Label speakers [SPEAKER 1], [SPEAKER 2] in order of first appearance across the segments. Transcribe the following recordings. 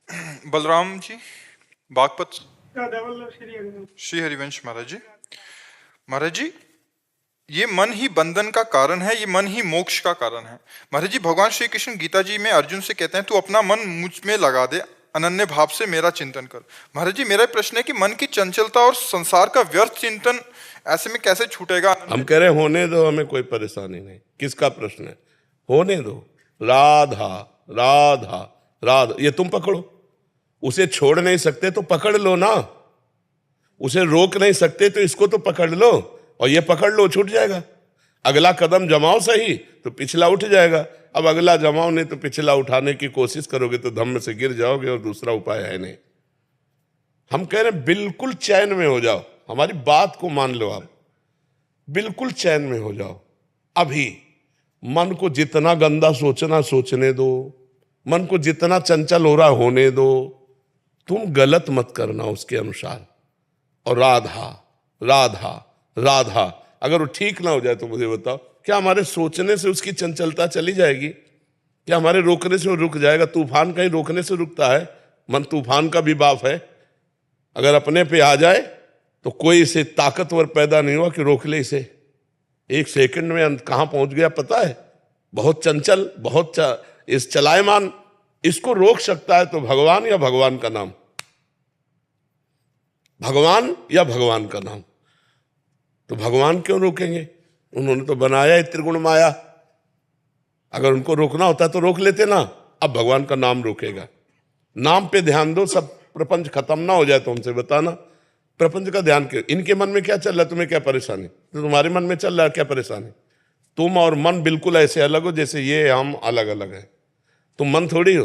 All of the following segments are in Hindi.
[SPEAKER 1] बलराम जी, बागपत।
[SPEAKER 2] राधा वल्लभ श्री हरिवंश।
[SPEAKER 1] श्री हरिवंश महाराज जी। महाराज जी, ये मन ही बंधन का कारण है, ये मन ही मोक्ष का कारण है। महाराज जी, भगवान श्री कृष्ण गीता जी में अर्जुन से कहते हैं, तू अपना मन मुझ में लगा दे, अनन्य भाव से मेरा चिंतन कर। महाराज जी, मेरा प्रश्न है कि मन की चंचलता और संसार का व्यर्थ चिंतन ऐसे में कैसे छूटेगा?
[SPEAKER 3] हम कह रहे हैं होने दो, हमें कोई परेशानी नहीं। किसका प्रश्न है? होने दो। राधा राधा राधा, ये तुम पकड़ो। उसे छोड़ नहीं सकते तो पकड़ लो ना। उसे रोक नहीं सकते तो इसको तो पकड़ लो, और ये पकड़ लो, छूट जाएगा। अगला कदम जमाओ सही तो पिछला उठ जाएगा। अब अगला जमाओ नहीं तो पिछला उठाने की कोशिश करोगे तो धम्म से गिर जाओगे, और दूसरा उपाय है नहीं। हम कह रहे हैं बिल्कुल चैन में हो जाओ। हमारी बात को मान लो, आप बिल्कुल चैन में हो जाओ। अभी मन को जितना गंदा सोचना सोचने दो, मन को जितना चंचल हो रहा होने दो, तुम गलत मत करना उसके अनुसार। और राधा राधा राधा, अगर वो ठीक ना हो जाए तो मुझे बताओ, क्या हमारे सोचने से उसकी चंचलता चली जाएगी? क्या हमारे रोकने से वो रुक जाएगा? तूफान कहीं रोकने से रुकता है? मन तूफान का भी बाप है। अगर अपने पे आ जाए तो कोई इसे ताकतवर पैदा नहीं हुआ कि रोक ले इसे। एक सेकंड में अंत कहां पहुंच गया पता है? बहुत चंचल, इस चलायमान, इसको रोक सकता है तो भगवान या भगवान का नाम, भगवान या भगवान का नाम। तो भगवान क्यों रोकेंगे? उन्होंने तो बनाया है त्रिगुण माया। अगर उनको रोकना होता तो रोक लेते ना। अब भगवान का नाम रोकेगा। नाम पे ध्यान दो, सब प्रपंच खत्म ना हो जाए तो हमसे बताना। प्रपंच का ध्यान क्यों? इनके मन में क्या चल रहा है, तुम्हें क्या परेशानी? तो तुम्हारे मन में चल रहा है क्या परेशानी? तुम और मन बिल्कुल ऐसे अलग हो जैसे ये हम अलग अलग हैं। तुम मन थोड़ी हो।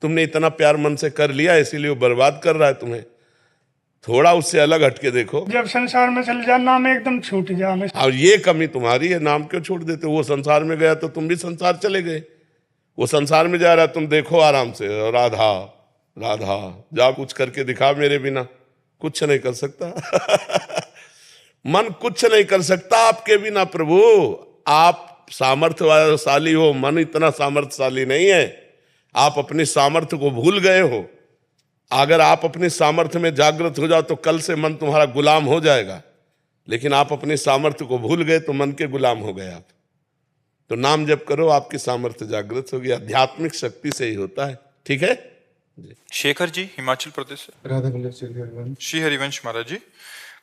[SPEAKER 3] तुमने इतना प्यार मन से कर लिया इसीलिए वो बर्बाद कर रहा है तुम्हें। थोड़ा उससे अलग हटके देखो।
[SPEAKER 2] जब संसार में चल जा, नाम एकदम छूट जा हमें।
[SPEAKER 3] और ये कमी तुम्हारी है, नाम क्यों छोड़ देते? वो संसार में गया तो तुम भी संसार चले गए। वो संसार में जा रहा है, तुम देखो आराम से, राधा राधा जा, कुछ करके दिखा मेरे बिना। कुछ नहीं कर सकता मन कुछ नहीं कर सकता आपके बिना प्रभु। आप सामर्थ्यशाली हो, मन इतना सामर्थ्यशाली नहीं है। आप अपनी सामर्थ्य को भूल गए हो। अगर आप अपनी सामर्थ्य में जागृत हो जाओ तो कल से मन तुम्हारा गुलाम हो जाएगा। लेकिन आप अपनी सामर्थ्य को भूल गए तो मन के गुलाम हो गए आप। तो नाम जप करो, आपकी सामर्थ्य जागृत होगी। आध्यात्मिक शक्ति से ही होता है। ठीक है जी।
[SPEAKER 1] शेखर जी, हिमाचल प्रदेश से।
[SPEAKER 2] राधा वल्लभ श्री हरिवंश।
[SPEAKER 1] श्री हरिवंश महाराज जी।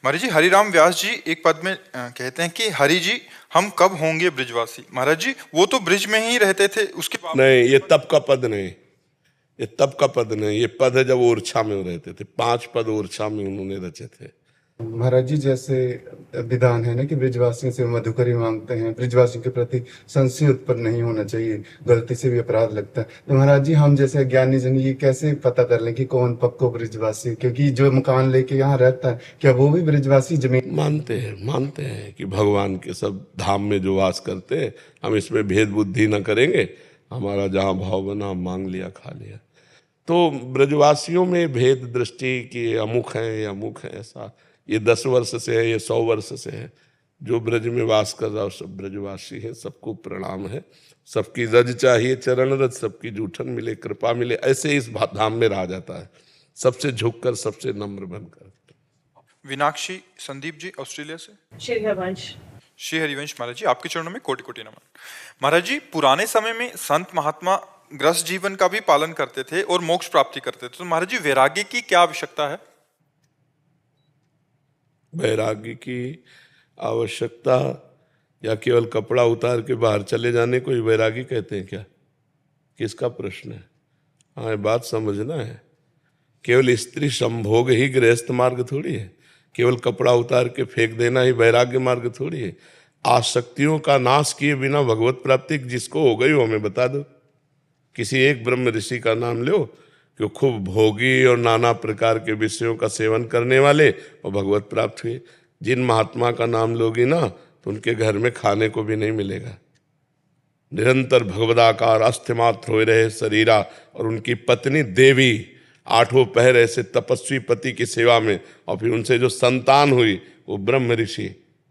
[SPEAKER 1] महाराज जी, हरिराम व्यास जी एक पद में कहते हैं कि हरि जी हम कब होंगे ब्रिजवासी। महाराज जी, वो तो ब्रिज में ही रहते थे, उसके बाद
[SPEAKER 3] नहीं, ये तब का पद नहीं, ये तब का पद नहीं। ये पद है जब ओरछा में रहते थे। 5 पद ओरछा में उन्होंने रचे थे।
[SPEAKER 4] महाराज जी, जैसे विधान है ना कि ब्रिजवासियों से मधुकरी मांगते हैं, ब्रिजवासियों के प्रति संशय उत्पन्न नहीं होना चाहिए, गलती से भी अपराध लगता है। तो महाराज जी, हम जैसे ज्ञानी जन ये कैसे पता कर लें कि कौन पक्को ब्रिजवासी? क्योंकि जो मकान लेके यहाँ रहता है, क्या वो भी ब्रिजवासी जमीन?
[SPEAKER 3] मानते हैं कि भगवान के सब धाम में जो वास करते हैं, हम इसमें भेद बुद्धि न करेंगे। हमारा जहाँ भाव बना मांग लिया, खा लिया। तो ब्रजवासियों में भेद दृष्टि कि अमुख है या अमुख है, ऐसा ये 10 वर्ष से है, ये 100 वर्ष से है। जो ब्रज में वास कर रहा है सब ब्रजवासी है। सबको प्रणाम है। सबकी रज चाहिए चरण रज, सबकी जूठन मिले कृपा मिले, ऐसे इस धाम में रहा जाता है। सबसे झुककर, सबसे नम्र बनकर।
[SPEAKER 1] विनाक्षी संदीप जी, ऑस्ट्रेलिया से।
[SPEAKER 5] श्री हरिवंश।
[SPEAKER 1] श्री हरिवंश महाराज जी, आपके चरणों में कोटि कोटि नमन। महाराज जी, पुराने समय में संत महात्मा ग्रस्त जीवन का भी पालन करते थे और मोक्ष प्राप्ति करते थे। तो महाराज जी, वैराग्य की क्या आवश्यकता है?
[SPEAKER 3] वैराग्य की आवश्यकता या केवल कपड़ा उतार के बाहर चले जाने को ही वैरागी कहते हैं क्या? किसका प्रश्न है? हाँ, ये बात समझना है। केवल स्त्री संभोग ही गृहस्थ मार्ग थोड़ी है। केवल कपड़ा उतार के फेंक देना ही वैराग्य मार्ग थोड़ी है। आसक्तियों का नाश किए बिना भगवत प्राप्ति जिसको हो गई वो हमें बता दो। किसी एक ब्रह्म ऋषि का नाम लो कि खूब भोगी और नाना प्रकार के विषयों का सेवन करने वाले और भगवत प्राप्त हुए। जिन महात्मा का नाम लोगी ना तो उनके घर में खाने को भी नहीं मिलेगा। निरंतर भगवदाकार अस्थिमात्र हो रहे शरीरा, और उनकी पत्नी देवी 8 पहर ऐसे तपस्वी पति की सेवा में, और फिर उनसे जो संतान हुई वो ब्रह्म ऋषि।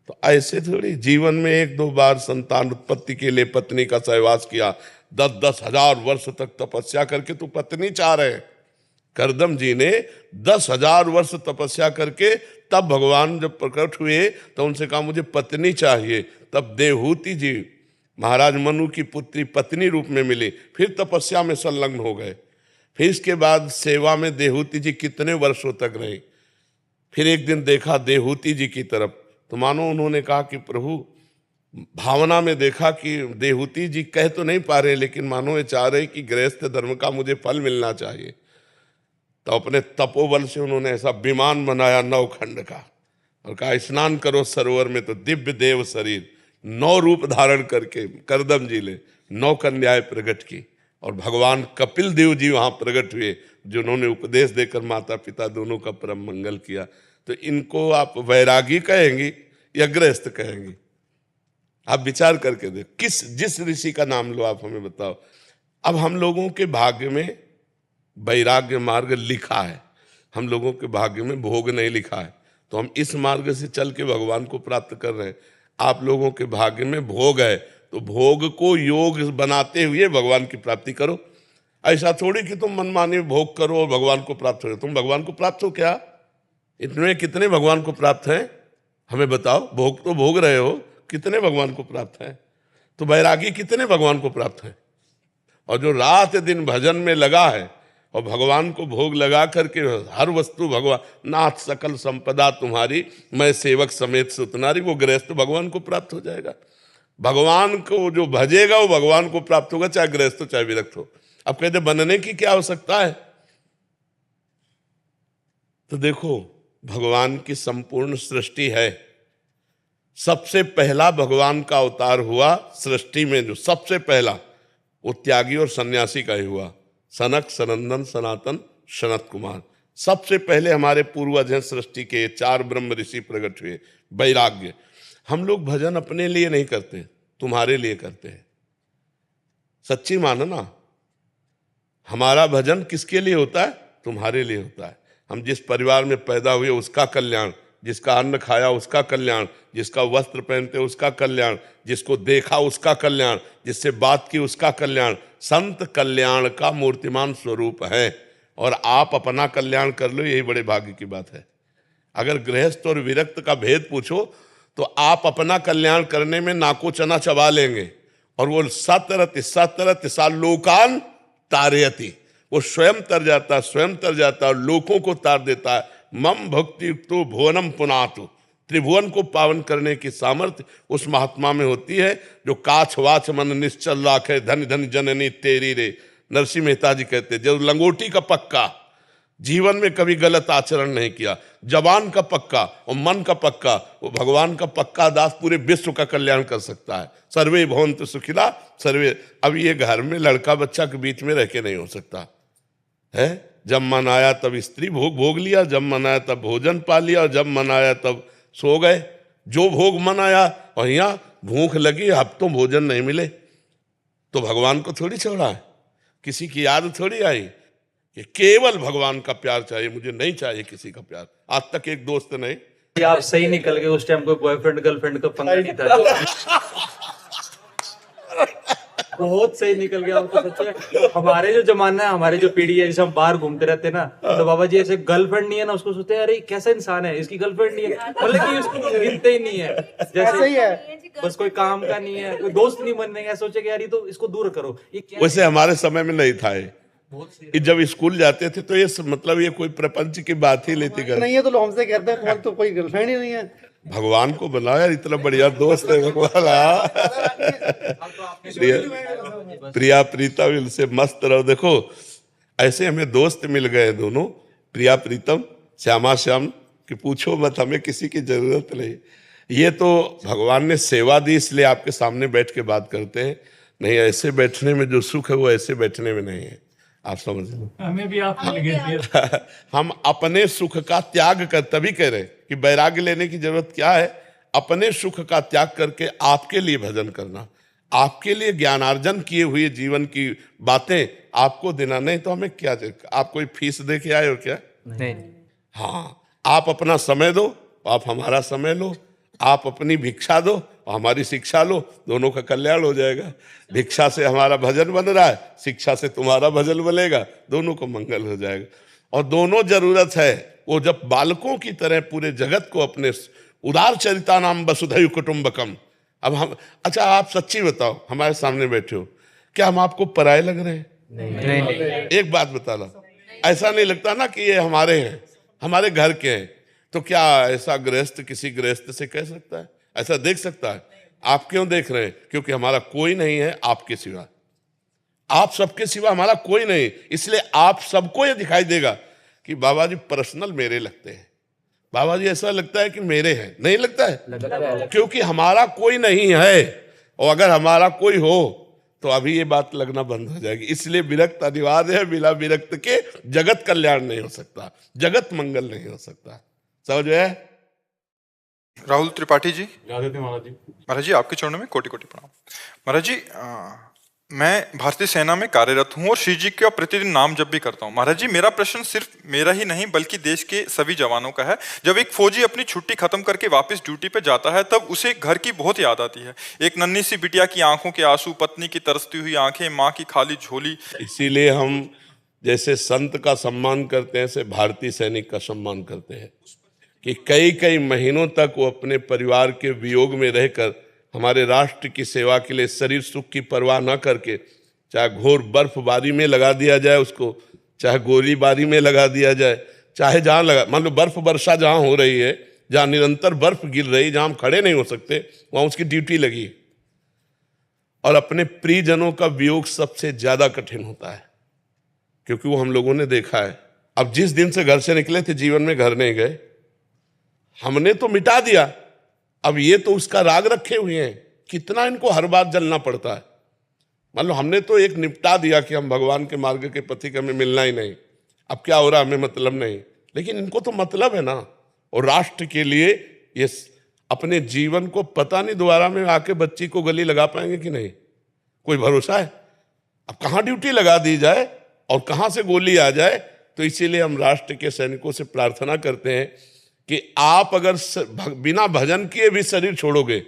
[SPEAKER 3] तो ऐसे थोड़ी जीवन में 1-2 बार संतान उत्पत्ति के लिए पत्नी का सहवास किया, 10-10 हजार वर्ष तक तपस्या करके तू पत्नी चाह रहे। करदम जी ने 10,000 वर्ष तपस्या करके तब भगवान जब प्रकट हुए तो उनसे कहा मुझे पत्नी चाहिए। तब देवहूति जी महाराज मनु की पुत्री पत्नी रूप में मिली, फिर तपस्या में संलग्न हो गए। फिर इसके बाद सेवा में देवहूति जी कितने वर्षों तक रही। फिर एक दिन देखा देवहूति जी की तरफ, तो मानो उन्होंने कहा कि प्रभु, भावना में देखा कि देवहूति जी कह तो नहीं पा रहे, लेकिन मानो ये चाह रहे कि गृहस्थ धर्म का मुझे फल मिलना चाहिए। तो अपने तपोबल से उन्होंने ऐसा विमान बनाया 9 खंड का और कहा स्नान करो सरोवर में। तो दिव्य देव शरीर 9 रूप धारण करके करदम जी ने 9 कन्याएं प्रकट की और भगवान कपिल देव जी वहां प्रकट हुए, जिन्होंने उपदेश देकर माता पिता दोनों का परम मंगल किया। तो इनको आप वैरागी कहेंगी या गृहस्थ कहेंगी? आप विचार करके देखो, जिस ऋषि का नाम लो, आप हमें बताओ। अब हम लोगों के भाग्य में वैराग्य मार्ग लिखा है, हम लोगों के भाग्य में भोग नहीं लिखा है, तो हम इस मार्ग से चल के भगवान को प्राप्त कर रहे हैं। आप लोगों के भाग्य में भोग है, तो भोग को योग बनाते हुए भगवान की प्राप्ति करो। ऐसा थोड़ी कि तुम मनमाने भोग करो और भगवान को प्राप्त हो। तुम भगवान को प्राप्त हो क्या? इतने कितने भगवान को प्राप्त हैं हमें बताओ। भोग तो भोग रहे हो, कितने भगवान को प्राप्त हैं? तो वैरागी कितने भगवान को प्राप्त हैं? और जो रात दिन भजन में लगा है और भगवान को भोग लगा करके हर वस्तु भगवान, नाथ सकल संपदा तुम्हारी, मैं सेवक समेत सुतनारी, वो गृहस्थ भगवान को प्राप्त हो जाएगा। भगवान को जो भजेगा वो भगवान को प्राप्त होगा, चाहे गृहस्थ हो चाहे विरक्त हो। अब कहते बनने की क्या आवश्यकता है? तो देखो, भगवान की संपूर्ण सृष्टि है। सबसे पहला भगवान का अवतार हुआ सृष्टि में, जो सबसे पहला वो त्यागी और सन्यासी का ही हुआ। सनक, सनंदन, सनातन, सनत कुमार, सबसे पहले हमारे पूर्वज हैं सृष्टि के। 4 ब्रह्म ऋषि प्रकट हुए। वैराग्य, हम लोग भजन अपने लिए नहीं करते, तुम्हारे लिए करते हैं। सच्ची मानो ना, हमारा भजन किसके लिए होता है? तुम्हारे लिए होता है। हम जिस परिवार में पैदा हुए उसका कल्याण, जिसका अन्न खाया उसका कल्याण, जिसका वस्त्र पहनते उसका कल्याण, जिसको देखा उसका कल्याण, जिससे बात की उसका कल्याण। संत कल्याण का मूर्तिमान स्वरूप है और आप अपना कल्याण कर लो, यही बड़े भाग्य की बात है। अगर गृहस्थ और विरक्त का भेद पूछो तो आप अपना कल्याण करने में नाको चना चबा लेंगे और वो सतरति सतरति सा लोकान तारयति, वो स्वयं तर जाता है और लोकों को तार देता है। मम भक्ति तो भुवनम पुनातु, त्रिभुवन को पावन करने की सामर्थ्य उस महात्मा में होती है जो काछ वाच मन निश्चल राखे, धन धन जननी तेरी रे। नरसिंह मेहता जी कहते जो लंगोटी का पक्का, जीवन में कभी गलत आचरण नहीं किया, जबान का पक्का और मन का पक्का, वो भगवान का पक्का दास पूरे विश्व का कल्याण कर सकता है। सर्वे भवन्तु सुखिला सर्वे। अब ये घर में लड़का बच्चा के बीच में रह के नहीं हो सकता है। जब मन आया तब स्त्री भोग लिया, जब मन आया तब भोजन पा लिया और जब मन आया तब सो गए। जो भोग मन आया, और यहाँ भूख लगी, हफ्तों भोजन नहीं मिले, तो भगवान को थोड़ी छोड़ा है, किसी की याद थोड़ी आई कि केवल भगवान का प्यार चाहिए, मुझे नहीं चाहिए किसी का प्यार। आज तक एक दोस्त नहीं।
[SPEAKER 5] आप सही निकल गए, उस टाइम कोई बॉयफ्रेंड गर्लफ्रेंड का पंगा नहीं था। बहुत सही निकल गया। हमको सच्चे हमारे जो जमाना है, हमारे जो पीढ़ी है, जैसे हम बाहर घूमते रहते हैं ना, तो बाबा जी ऐसे गर्लफ्रेंड नहीं है ना, उसको सोचते हैं अरे कैसा इंसान है, इसकी गर्लफ्रेंड नहीं है, मतलब कि उसको गिनते ही नहीं है। जैसे ही है, बस कोई काम का नहीं है, कोई दोस्त नहीं बनने का, सोचे कि यार ये तो इसको दूर करो।
[SPEAKER 3] वैसे हमारे समय में नहीं था ये। जब स्कूल जाते थे तो ये मतलब ये कोई प्रपंच की बात ही लेती कर
[SPEAKER 6] नहीं है, तो लोग हमसे कहते हैं तुम्हारी तो कोई गर्लफ्रेंड ही नहीं है।
[SPEAKER 3] भगवान को बनाओ यार, इतना बढ़िया दोस्त है भगवान। प्रिया प्रीतम से मस्त रहो। देखो ऐसे हमें दोस्त मिल गए दोनों, प्रिया प्रीतम, श्यामा श्याम, कि पूछो मत, हमें किसी की जरूरत नहीं। ये तो भगवान ने सेवा दी, इसलिए आपके सामने बैठ के बात करते हैं। नहीं, ऐसे बैठने में जो सुख है वो ऐसे बैठने में नहीं है, आप समझ लो।
[SPEAKER 2] हमें भी आप मिल गए।
[SPEAKER 3] हम अपने सुख का त्याग कर, तभी कह रहे कि वैराग्य लेने की जरूरत क्या है? अपने सुख का त्याग करके आपके लिए भजन करना, आपके लिए ज्ञानार्जन किए हुए जीवन की बातें आपको देना। नहीं तो हमें क्या, आप कोई फीस दे के आए हो क्या?
[SPEAKER 5] नहीं।
[SPEAKER 3] हाँ, आप अपना समय दो, आप हमारा समय लो, आप अपनी भिक्षा दो, हमारी शिक्षा लो, दोनों का कल्याण हो जाएगा। भिक्षा से हमारा भजन बन रहा है, शिक्षा से तुम्हारा भजन बनेगा, दोनों को मंगल हो जाएगा। और दोनों जरूरत है। वो जब बालकों की तरह पूरे जगत को अपने उदार चरिता नाम वसुधैव कुटुंबकम। अब हम, अच्छा आप सच्ची बताओ, हमारे सामने बैठे हो, क्या हम आपको पराये लग रहे हैं?
[SPEAKER 5] नहीं।
[SPEAKER 3] एक बात बता लो, ऐसा नहीं लगता ना कि ये हमारे हैं, हमारे घर के हैं? तो क्या ऐसा गृहस्थ किसी गृहस्थ से कह सकता है? ऐसा देख सकता है? आप क्यों देख रहे हैं? क्योंकि हमारा कोई नहीं है आपके सिवा, आप सबके सिवा हमारा कोई नहीं। इसलिए आप सबको ये दिखाई देगा कि बाबा जी पर्सनल मेरे लगते हैं, बाबा जी ऐसा लगता है कि मेरे हैं, नहीं लगता है? क्योंकि हमारा कोई नहीं है, और अगर हमारा कोई हो तो अभी ये बात लगना बंद हो जाएगी। इसलिए विरक्त अनिवार्य है, बिना विरक्त के जगत कल्याण नहीं हो सकता, जगत मंगल नहीं हो सकता। समझ में?
[SPEAKER 1] राहुल त्रिपाठी जी।
[SPEAKER 2] महाराज जी।
[SPEAKER 1] महाराज जी आपके चरणों में कोटि कोटि प्रणाम। महाराज जी मैं भारतीय सेना में कार्यरत हूं और श्री जी का प्रतिदिन नाम जप भी करता हूं। महाराज जी मेरा प्रश्न सिर्फ मेरा ही नहीं बल्कि देश के सभी जवानों का है। जब एक फौजी अपनी छुट्टी खत्म करके वापस ड्यूटी पे जाता है तब उसे घर की बहुत याद आती है। एक नन्ही सी बिटिया की आंखों के आंसू, पत्नी की तरसती हुई आंखें, माँ की खाली झोली।
[SPEAKER 3] इसीलिए हम जैसे संत का सम्मान करते हैं, ऐसे भारतीय सैनिक का सम्मान करते हैं कि कई कई महीनों तक वो अपने परिवार के वियोग में रहकर हमारे राष्ट्र की सेवा के लिए शरीर सुख की परवाह न करके, चाहे घोर बर्फबारी में लगा दिया जाए उसको, चाहे गोलीबारी में लगा दिया जाए, चाहे जहाँ लगा, मान लो बर्फ वर्षा जहाँ हो रही है, जहाँ निरंतर बर्फ गिर रही, जहाँ हम खड़े नहीं हो सकते, वहाँ उसकी ड्यूटी लगी। और अपने प्रियजनों का वियोग सबसे ज्यादा कठिन होता है, क्योंकि वो हम लोगों ने देखा है। अब जिस दिन से घर से निकले थे जीवन में घर नहीं गए, हमने तो मिटा दिया, अब ये तो उसका राग रखे हुए हैं, कितना इनको हर बार जलना पड़ता है। मान लो हमने तो एक निपटा दिया कि हम भगवान के मार्ग के पथिक, हमें मिलना ही नहीं, अब क्या हो रहा हमें मतलब नहीं, लेकिन इनको तो मतलब है ना। और राष्ट्र के लिए ये अपने जीवन को पता नहीं दोबारा में आके बच्ची को गली लगा पाएंगे कि नहीं, कोई भरोसा है? अब कहाँ ड्यूटी लगा दी जाए और कहाँ से गोली आ जाए। तो इसीलिए हम राष्ट्र के सैनिकों से प्रार्थना करते हैं कि आप अगर बिना भजन किए भी शरीर छोड़ोगे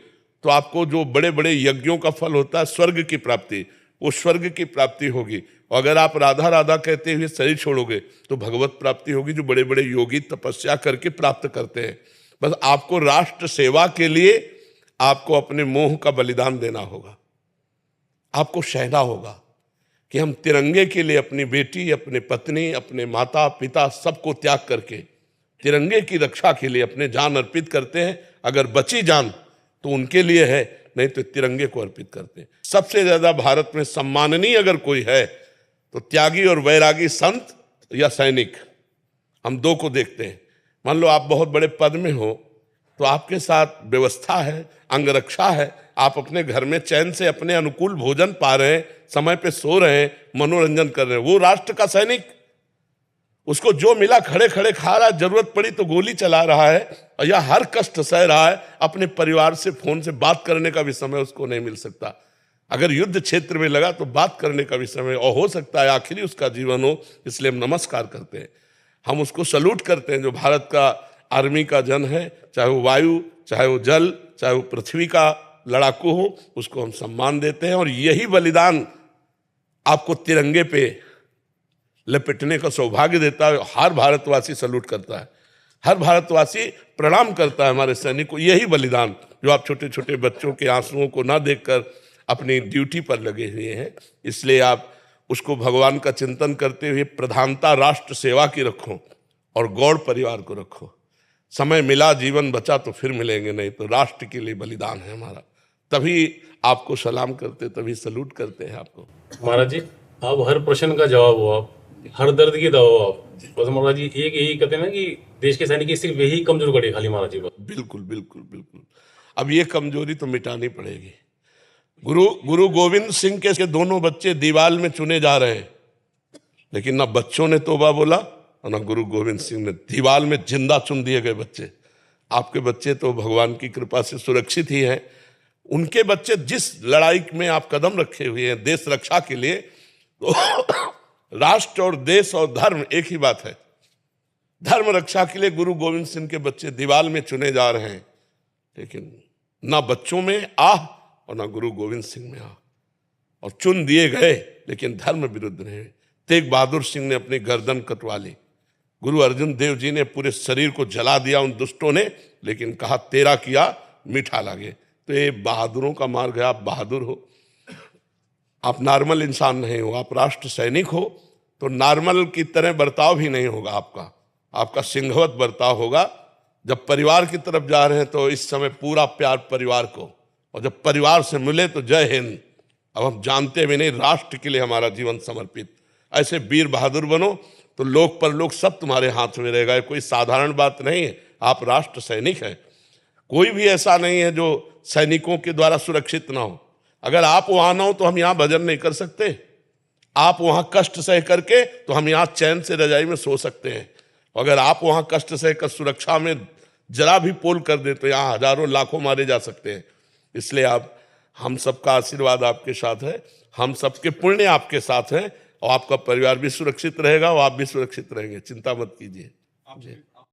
[SPEAKER 3] तो आपको जो बड़े बड़े यज्ञों का फल होता है स्वर्ग की प्राप्ति, वो स्वर्ग की प्राप्ति होगी। और अगर आप राधा राधा कहते हुए शरीर छोड़ोगे तो भगवत प्राप्ति होगी, जो बड़े बड़े योगी तपस्या करके प्राप्त करते हैं। बस आपको राष्ट्र सेवा के लिए आपको अपने मोह का बलिदान देना होगा, आपको सहना होगा कि हम तिरंगे के लिए अपनी बेटी, अपने पत्नी, अपने माता पिता सबको त्याग करके तिरंगे की रक्षा के लिए अपने जान अर्पित करते हैं। अगर बची जान तो उनके लिए है, नहीं तो तिरंगे को अर्पित करते हैं। सबसे ज्यादा भारत में सम्माननीय अगर कोई है तो त्यागी और वैरागी संत या सैनिक, हम दो को देखते हैं। मान लो आप बहुत बड़े पद में हो तो आपके साथ व्यवस्था है, अंगरक्षा है, आप अपने घर में चैन से अपने अनुकूल भोजन पा रहे हैं, समय पे सो रहे हैं, मनोरंजन कर रहे हैं। वो राष्ट्र का सैनिक, उसको जो मिला खड़े खड़े खा रहा है, जरूरत पड़ी तो गोली चला रहा है, या हर कष्ट सह रहा है। अपने परिवार से फोन से बात करने का भी समय उसको नहीं मिल सकता। अगर युद्ध क्षेत्र में लगा तो बात करने का भी समय, और हो सकता है आखिरी उसका जीवन हो। इसलिए हम नमस्कार करते हैं, हम उसको सल्यूट करते हैं जो भारत का आर्मी का जन है, चाहे वो वायु, चाहे वो जल, चाहे वो पृथ्वी का लड़ाकू हो, उसको हम सम्मान देते हैं। और यही बलिदान आपको तिरंगे पे लपेटने का सौभाग्य देता है। हर भारतवासी सल्यूट करता है, हर भारतवासी प्रणाम करता है हमारे सैनिक को। यही बलिदान जो आप छोटे छोटे बच्चों के आंसुओं को ना देखकर अपनी ड्यूटी पर लगे हुए हैं, इसलिए आप उसको भगवान का चिंतन करते हुए प्रधानता राष्ट्र सेवा की रखो और गौड़ परिवार को रखो। समय मिला, जीवन बचा तो फिर मिलेंगे, नहीं तो राष्ट्र के लिए बलिदान है हमारा। तभी आपको सलाम करते, तभी सल्यूट करते हैं आपको।
[SPEAKER 2] महाराज जी आप हर प्रश्न का जवाब हो, आप हर दर्द की दवा हो आप। बस महाराज जी एक यही कहते हैं ना कि देश के सैनिक की सिर्फ यही कमजोर कड़ी खाली महाराज जी।
[SPEAKER 3] बिल्कुल बिल्कुल बिल्कुल, अब ये कमजोरी तो मिटानी पड़ेगी। गुरु गोविंद सिंह के दोनों बच्चे दीवाल में चुने जा रहे हैं, लेकिन ना बच्चों ने तोबा बोला और ना गुरु गोविंद सिंह ने। दीवाल में जिंदा चुन दिए गए बच्चे। आपके बच्चे तो भगवान की कृपा से सुरक्षित ही हैं। उनके बच्चे जिस लड़ाई में आप कदम रखे हुए हैं देश रक्षा के लिए, तो राष्ट्र और देश और धर्म एक ही बात है। धर्म रक्षा के लिए गुरु गोविंद सिंह के बच्चे दीवाल में चुने जा रहे हैं, लेकिन ना बच्चों में आह और ना गुरु गोविंद सिंह में आह। और चुन दिए गए लेकिन धर्म विरुद्ध नहीं। तेग बहादुर सिंह ने अपनी गर्दन कटवा ली, गुरु अर्जुन देव जी ने पूरे शरीर को जला दिया उन दुष्टों ने, लेकिन कहा तेरा किया मीठा लागे। तो ये बहादुरों का मार्ग है, आप बहादुर हो, आप नॉर्मल इंसान नहीं हो, आप राष्ट्र सैनिक हो, तो नॉर्मल की तरह बर्ताव भी नहीं होगा आपका सिंहवत बर्ताव होगा। जब परिवार की तरफ जा रहे हैं तो इस समय पूरा प्यार परिवार को, और जब परिवार से मिले तो जय हिंद। अब हम जानते भी नहीं, राष्ट्र के लिए हमारा जीवन समर्पित। ऐसे वीर बहादुर बनो तो लोक परलोक सब तुम्हारे हाथ में रहेगा। ये कोई साधारण बात नहीं है, आप राष्ट्र सैनिक हैं। कोई भी ऐसा नहीं है जो सैनिकों के द्वारा सुरक्षित ना हो। अगर आप वहां ना हो तो हम यहाँ भजन नहीं कर सकते, आप वहां कष्ट सह करके तो हम यहाँ चैन से रजाई में सो सकते हैं। अगर आप वहां कष्ट सह कर सुरक्षा में जरा भी पोल कर दे तो यहाँ हजारों लाखों मारे जा सकते हैं। इसलिए आप, हम सबका आशीर्वाद आपके साथ है, हम सबके पुण्य आपके साथ हैं, और आपका परिवार भी सुरक्षित रहेगा और आप भी सुरक्षित रहेंगे, चिंता मत कीजिए।